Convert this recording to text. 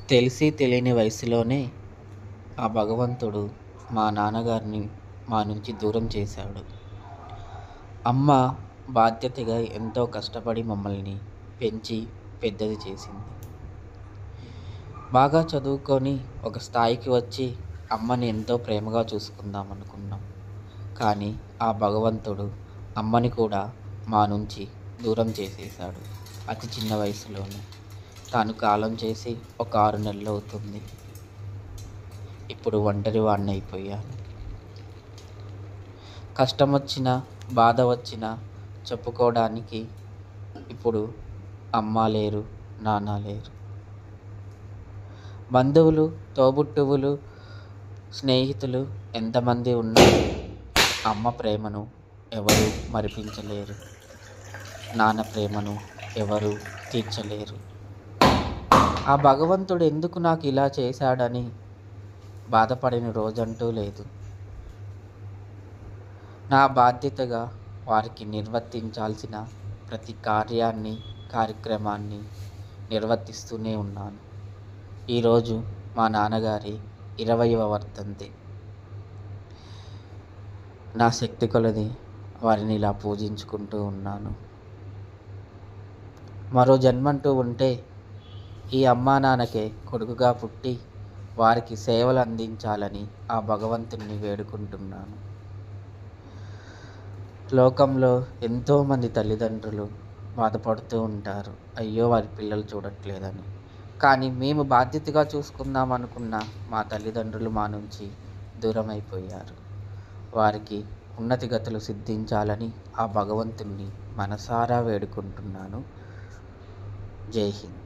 తెలిసి తెలియని వయసులోనే ఆ భగవంతుడు మా నాన్నగారిని మా నుంచి దూరం చేశాడు. అమ్మ బాధ్యతగా ఎంతో కష్టపడి మమ్మల్ని పెంచి పెద్దది చేసింది. బాగా చదువుకొని ఒక స్థాయికి వచ్చి అమ్మని ఎంతో ప్రేమగా చూసుకుందాం అనుకున్నాం. కానీ ఆ భగవంతుడు అమ్మని కూడా మా నుంచి దూరం చేసేశాడు అతి చిన్న వయసులోనే. తాను కాలం చేసి ఒక 6 నెలలు అవుతుంది. ఇప్పుడు ఒంటరి వాడిని అయిపోయాను. కష్టం వచ్చినా బాధ వచ్చినా చెప్పుకోవడానికి ఇప్పుడు అమ్మ లేరు, నాన్న లేరు. బంధువులు, తోబుట్టువులు, స్నేహితులు ఎంతమంది ఉన్నా అమ్మ ప్రేమను ఎవరు మరిపించలేరు, నాన్న ప్రేమను ఎవరు తీర్చలేరు. ఆ భగవంతుడు ఎందుకు నాకు ఇలా చేశాడని బాధపడిన రోజంటూ లేదు. నా బాధ్యతగా వారికి నిర్వర్తించాల్సిన ప్రతి కార్యక్రమాన్ని నిర్వర్తిస్తూనే ఉన్నాను. ఈరోజు మా నాన్నగారి 20వ వర్ధంతి. నా శక్తి కొలది వారిని ఇలా పూజించుకుంటూ ఉన్నాను. మరో జన్మంటూ ఉంటే ఈ అమ్మా నాన్నకే కొడుకుగా పుట్టి వారికి సేవలు అందించాలని ఆ భగవంతుణ్ణి వేడుకుంటున్నాను. లోకంలో ఎంతోమంది తల్లిదండ్రులు బాధపడుతూ ఉంటారు, అయ్యో వారి పిల్లలు చూడట్లేదని. కానీ మేము బాధ్యతగా చూసుకుందాం అనుకున్న మా తల్లిదండ్రులు మా నుంచి దూరం అయిపోయారు. వారికి ఉన్నతి గతులు సిద్ధించాలని ఆ భగవంతుణ్ణి మనసారా వేడుకుంటున్నాను. జై హింద్.